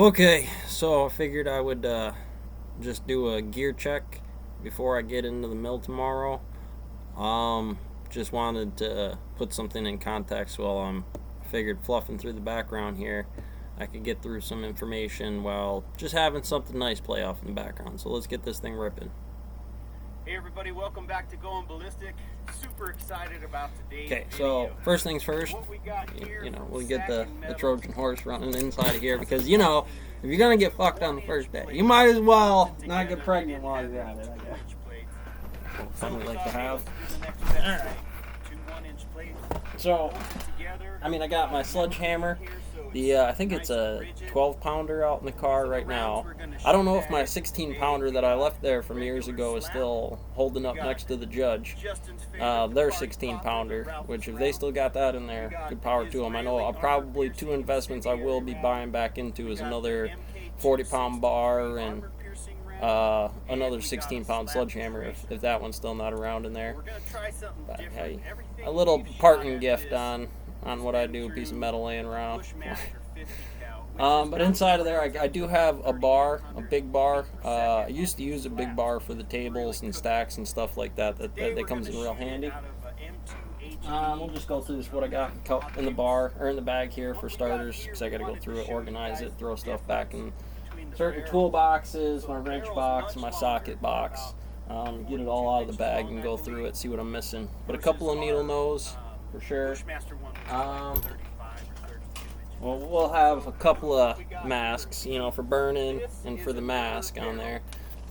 Okay, so I figured I would just do a gear check before I get into the mill tomorrow. Just wanted to put something in context while I'm figured fluffing through the background here. I could get through some information while just having something nice play off in the background. So let's get this thing ripping. Hey everybody, welcome back to Going Ballistic. Super excited about today's Okay, video. so first things first, What we got here we'll for get the stacking metals. Trojan horse running inside of here because, if you're going to get fucked on the first day, you might as well not get pregnant while you're at it, I guess. Fun we like to have. Alright. So, I got my sledgehammer. I think it's a 12 pounder out in the car right now. I don't know if my 16 pounder that I left there from years ago is still holding up next to the judge. Their 16 pounder, which if they still got that in there, good power to them. I know probably two investments I will be buying back into is another 40 pound bar and another 16 pound sledgehammer if that one's still not around in there. But hey, a little parting gift on what I do, a piece of metal laying around. But inside of there, I do have a bar, a big bar. I used to use a big bar for the tables and stacks and stuff like that. That comes in real handy. We'll just go through this, what I got in the bar, or in the bag here for starters, because I got to go through it, organize it, throw stuff back in certain tool boxes, my wrench box, my socket box. Get it all out of the bag and go through it, see what I'm missing. But a couple of needle nose, for sure. Well, we'll have a couple of masks, for burning and for the mask on there.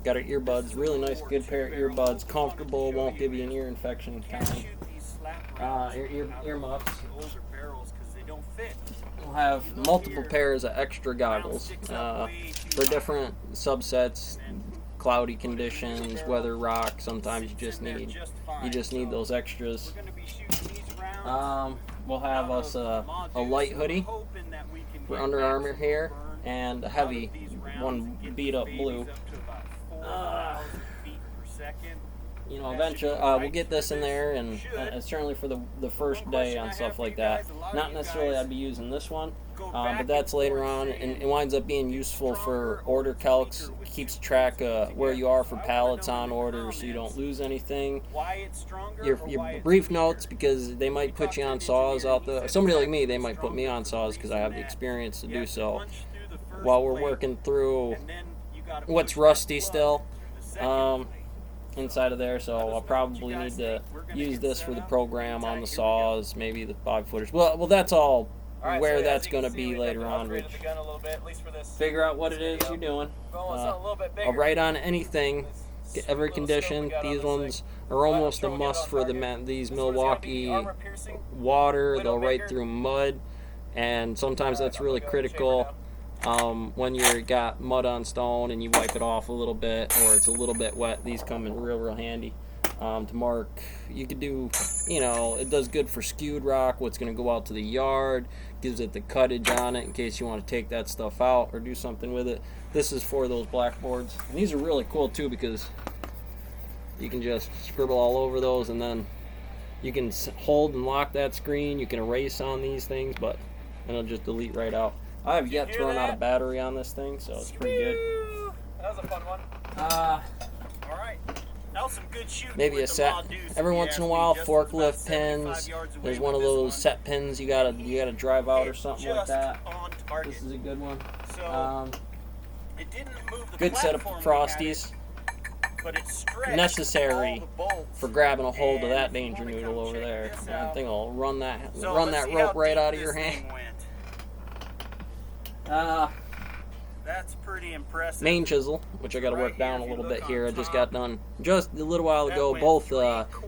Got our earbuds, really nice, good pair of earbuds, comfortable, won't give you an ear infection kind. Ear muffs. We'll have multiple pairs of extra goggles for different subsets, cloudy conditions, weather, rock. Sometimes you just need those extras. We'll have us a light hoodie for Under Armour here, and a heavy one beat up blue. Eventually we'll get this in there, and certainly for the first day on stuff like that. Not necessarily I'd be using this one, but that's later on, and it winds up being useful for order calcs. It keeps track of where you are for pallets on order, so you don't lose anything. Your brief notes, because they might put you on saws out there. Somebody like me, they might put me on saws because I have the experience to do so. While we're working through what's rusty still. Inside of there, so I'll probably need to use this for the program on the saws, maybe the 5-footers. Well, that's all where that's going to be later on, Rich. Figure out what it is you're doing. I'll write on anything, every condition. These ones are almost a must for these Milwaukee water. They'll write through mud, and sometimes that's really critical. When you got mud on stone and you wipe it off a little bit, or it's a little bit wet, these come in real handy to mark. You could do, it does good for skewed rock, what's going to go out to the yard, gives it the cuttage on it in case you want to take that stuff out or do something with it. This is for those blackboards, and these are really cool too because you can just scribble all over those, and then you can hold and lock that screen. You can erase on these things, but it'll just delete right out. I have yet to run out of battery on this thing, so it's pretty good. That was a fun one. Alright. That was some good shooting. Maybe a set. Every once in a while, forklift pins. There's one of those set pins you gotta drive out or something like that. This is a good one. Good set of Frosties. Necessary for grabbing a hold of that danger noodle over there. That thing will run that rope right out of your hand. That's pretty impressive. Main chisel, which I got to work down a little bit here. I just got done just a little while ago. Both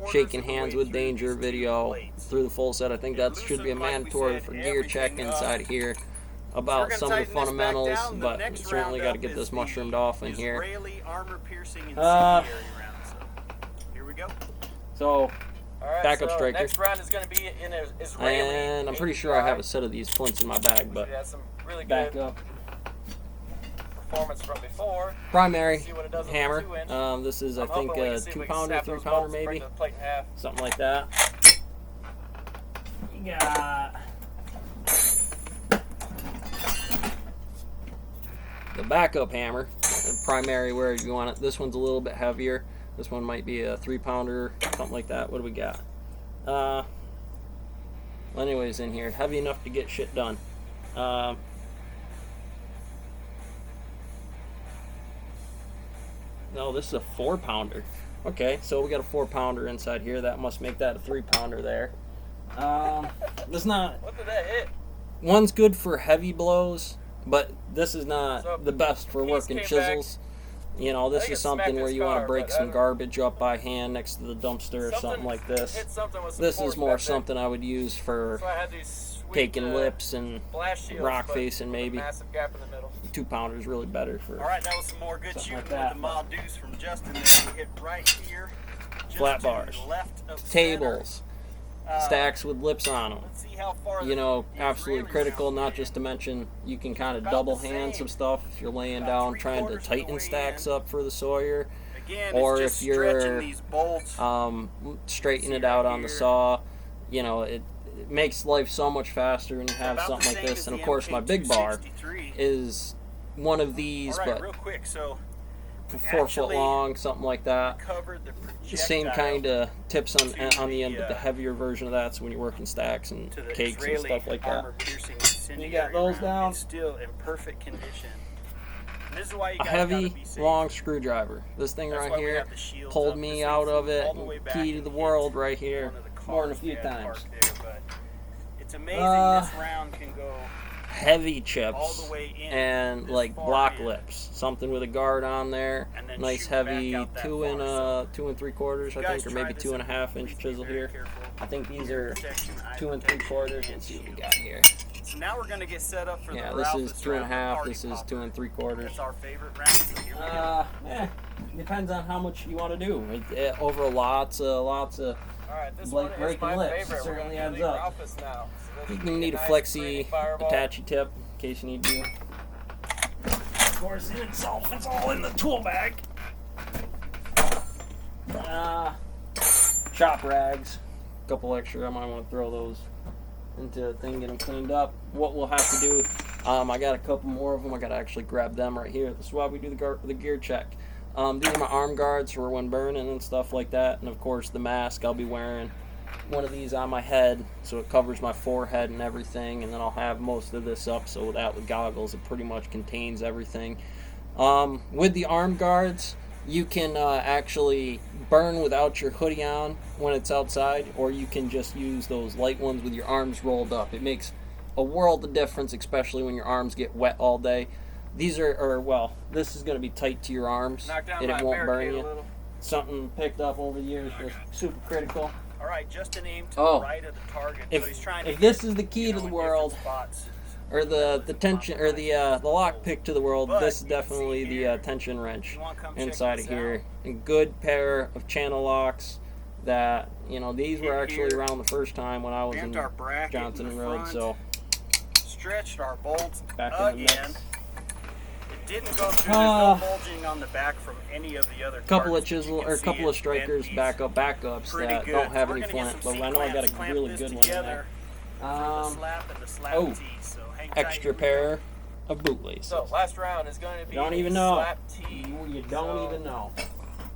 shaking hands with danger video through the full set. I think that should be a mandatory for gear check inside of here about some of the fundamentals, but certainly got to get this mushroomed off in here. Here we go. So. Backup striker. Next round is going to be in Israeli. And I'm pretty sure I have a set of these flints in my bag, but really back up. Performance from before. Primary hammer. This is, I think, a 2-pounder, 3-pounder maybe. Something like that. You got the backup hammer, the primary where you want it. This one's a little bit heavier. This one might be a 3-pounder, something like that. What do we got? Well, anyways, in here, heavy enough to get shit done. No, this is a 4-pounder. Okay, so we got a 4-pounder inside here. That must make that a 3-pounder there. This not. What did that hit? One's good for heavy blows, but this is not the best for working chisels. You know, this is something where you want to break some garbage up by hand next to the dumpster or something like this. This is more something I would use for taking lips and rock facing maybe. 2-pounder is really better for. All right, that was some more good shooting with the mod deuce from Justin. There we hit right here. Flat bars, tables, stacks with lips on them. Let's see how far You know, absolutely critical. Not just to mention, you can kind of double hand some stuff if you're laying down trying to tighten stacks up for the Sawyer, Again, or it's just if you're stretching these bolts. straightening it out on the saw. You know, it makes life so much faster when you have About something the like same this. as And the of course, my big bar MK263. is one of these, All right, but real quick, so 4 foot long, something like that. covered the The same projectile kind of tips on to the end, but the the, heavier version of that. So when you're working stacks and to the cakes Israeli and stuff like that. armor-piercing incendiary You got those round. down? It's still in perfect condition. And this is why you A guys heavy, gotta be safe. long screwdriver. This thing That's right why we here have the shields pulled up. me This out thing's of it. all the way back Key to and the hit world right here. one of the More than a cars few we had times. parked there, but it's amazing Uh, this round can go Heavy all chips the way in and this like far block in. lips. Something with a guard on there. And then Nice shoot back heavy out that 2 far. and So 2 3/4, you I guys think, or try maybe this 2 at1/2 home, inch please be chisel very here. careful. I think these Ear are protection, eye 2 protection, 3/4. and Let's see what we shield. got here. So now we're gonna get set up for Yeah, the this Ralphus is 2 round, the 1/2. party This is popper. 2 3/4. That's our favorite round. So here we go. Depends on how much you want to do. Over lots of. All right, this Like one is breaking my lips, it favorite. We're certainly gonna adds do the up. Ralphus now. So You this can is need a nice flexi pretty fireball. Hitachi tip in case you need to. Of course, it's all in the tool bag. Shop rags, a couple extra. I might want to throw those into a thing, get them cleaned up. What we'll have to do, I got a couple more of them. I got to actually grab them right here. This is why we do the gear check. These are my arm guards for when burning and stuff like that, and of course the mask. I'll be wearing one of these on my head so it covers my forehead and everything, and then I'll have most of this up so that with goggles it pretty much contains everything. With the arm guards, you can actually burn without your hoodie on when it's outside, or you can just use those light ones with your arms rolled up. It makes a world of difference, especially when your arms get wet all day. These this is going to be tight to your arms Knock down and my it won't burn barricade a you. little. Something picked up over the years, just super critical. All right, Justin aimed to Oh. the right of the target. If so he's trying to if hit, this is the key you to know, the in world, different spots. or the tension, or the lock pick to the world, But this is you can definitely see the here, tension wrench You wanna come check inside this of here. out? A good pair of channel locks that, these were In actually here, around the first time when I was bent in our bracket Johnson in and the Road, front, so stretched our bolts back in the mix. again. It didn't go through. There's Uh, no bulging on the back from any of the other Couple of targets. You chisel can or a see couple it of strikers, bent these backups pretty that good. don't have We're any gonna get flint, some but I know I got a C-clamps, really clamp good this one in there. together for the slap and the slap oh, tee. So hang tight, Extra here we go. pair of bootlaces. So last round is going to be Don't a even know. slap tee. You don't So, even know.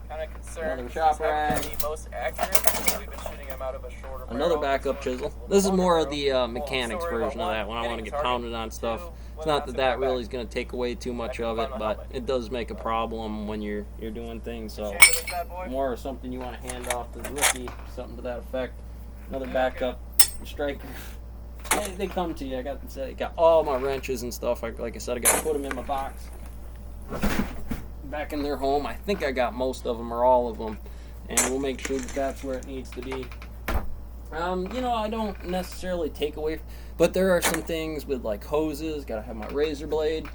Kind of concerned. Another shop It's not gonna rag. be most accurate. So we've been shooting them out of a shorter Another barrel. backup This one chisel. is a little This is longer more of barrel. the Well, mechanics so we're version of about that when I want to hitting get target, pounded on stuff. two, It's whether not or that not that to really go is going to take away too much can of find it, my but helmet. it does make a problem when you're doing things. So back. This bad boy. more something you want to hand off to the rookie, something to that effect. Another backup striker. They come to you. I got all my wrenches and stuff. Like I said, I got to put them in my box. Back in their home. I think I got most of them or all of them, and we'll make sure that that's where it needs to be. I don't necessarily take away, but there are some things with like hoses. Gotta have my razor blade,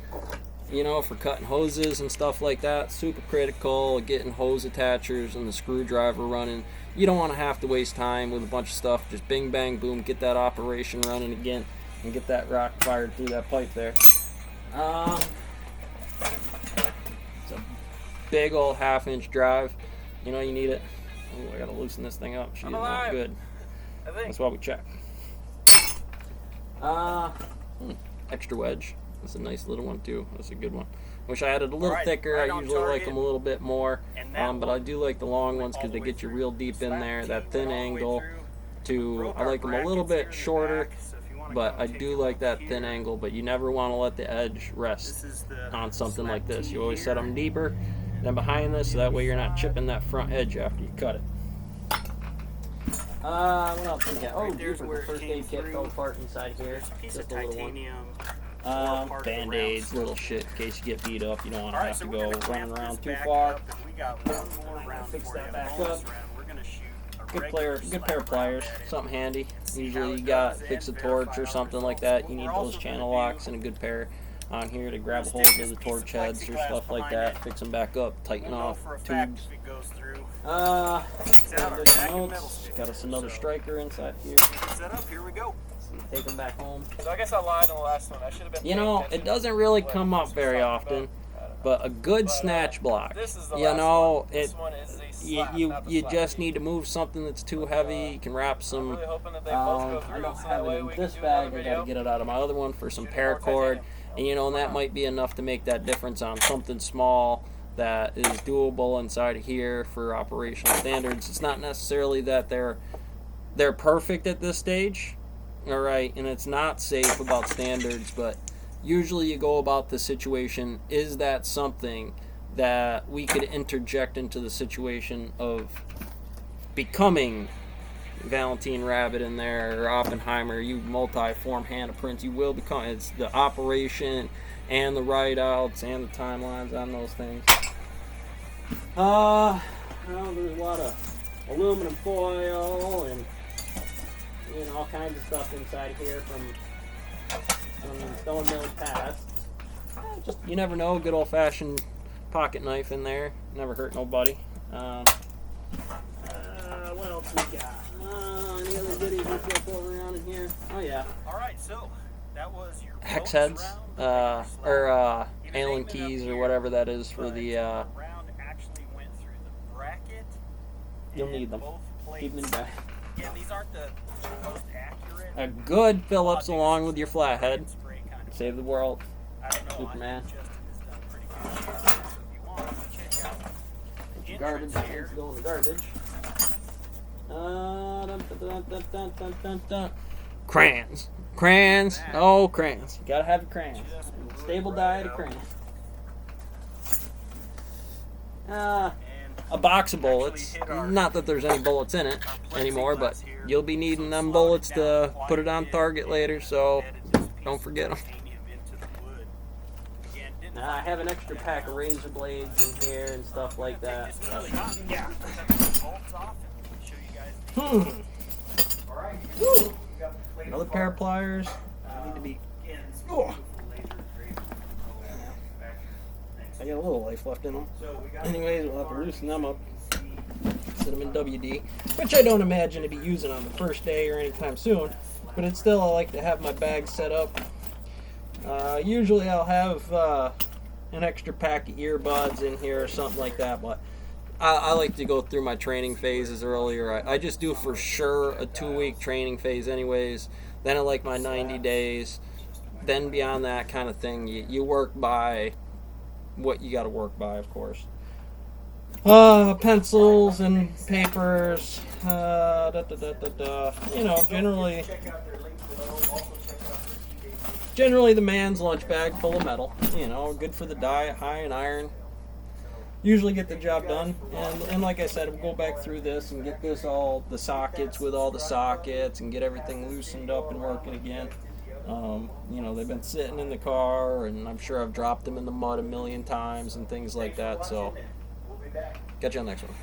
for cutting hoses and stuff like that. Super critical. Getting hose attachers and the screwdriver running. You don't want to have to waste time with a bunch of stuff. Just bing, bang, boom, get that operation running again, and get that rock fired through that pipe there. It's a big old 1/2-inch drive. You need it. Oh, I gotta loosen this thing up. She is not alive. good. I think. That's why we check. Extra wedge. That's a nice little one too. That's a good one. Wish I had it a little Alright, thicker. right I on usually like target. them a little bit more, And that but I do like the long ones because they get you real deep in there. That thin angle. I like them a little bit shorter, but I do like that thin angle. But you never want to let the edge rest on something like this. You always set them deeper than behind this, so that way you're not chipping that front edge after you cut it. What else we got? Oh, there's the where it first came aid kit through. fell apart inside here. There's a piece Just of a little one. titanium. Part of the Band-aids, round little shit in case you get beat up. You don't want to Alright, have so to we're go gonna running clamp around this too back far. up, and we got one more round Fix for that you. back Bonus up. round, we're gonna shoot a Good regular good slap pair of pliers, round at it. something handy. See how Usually it you got goes fix a and torch verify or our something like results. that. You What need we're those also channel gonna locks do, and a good pair on here to grab a stick hold of this the piece torch of heads or plexiglass stuff like behind that. it. Fix them back up, tighten We'll know off for a fact tubes. if it goes through. Got out our some back and metal notes. stick. Got us another So- striker inside here. Set up, here we go. Take them back home. So I guess I lied on the last one. I should have been. You paying know, attention it doesn't really to what come up this was very talking often, about. I don't know. but a good But, snatch block. This is the You last know, one. This one is a slap, you not the slap just beat. need to move something that's too heavy. You can wrap I'm some. really hoping that they both go I through, don't so have that way it in we this can do another bag. I video. gotta get it out of my other one for some Shooting more paracord, titanium. and you know, and that might be enough to make that difference on something small that is doable inside of here for operational standards. It's not necessarily that they're perfect at this stage, all right, and it's not safe about standards, but usually you go about the situation, is that something that we could interject into the situation of becoming Valentine Rabbit in there, or Oppenheimer, you multi-form hand prints, you will become, it's the operation and the write-outs and the timelines on those things. Well, there's a lot of aluminum foil and all kinds of stuff inside here from Stone Mill past. Just, you never know, good old-fashioned pocket knife in there, never hurt nobody. What else we got? Any other goodies we feel floating around in here? Oh yeah, Alright, so that was your hex bonus heads, round. or Get a Allen name in keys up or here, whatever that is for but the. round actually went through the bracket. You'll and need them. both Keep them in plates. the bag. Again, these aren't the most accurate. A good Phillips along with your flathead. Spray kind of Save the world. I don't know. Superman. I think Justin has done a pretty good job. So if you want to check out the Garbage entrance here. needs to go in the garbage. Crayons. Crayons. Oh, crayons. You gotta have your crayons. Stable diet of crayons. And A box of bullets. Not that there's any bullets in it anymore, but you'll be needing them bullets to put it on target later, so don't forget them. I have an extra pack of razor blades in here and stuff like that. Yeah. Bolts off and show you guys the Alright. Another pair of pliers. Need to be. Oh. I got a little life left in them. Anyways, we'll have to loosen them up. Set them in WD, which I don't imagine to be using on the first day or anytime soon. But it's still, I like to have my bag set up. Usually I'll have an extra pack of earbuds in here or something like that, but I like to go through my training phases earlier. I just do for sure a 2-week training phase anyways. Then I like my 90 days. Then beyond that kind of thing, you work by what you got to work by, of course. Pencils and papers. Generally the man's lunch bag full of metal. Good for the diet, high in iron. Usually get the job done. And like I said, we'll go back through this and get this all, the sockets with all the sockets, and get everything loosened up and working again. They've been sitting in the car, and I'm sure I've dropped them in the mud a million times and things like that. So, catch you on the next one.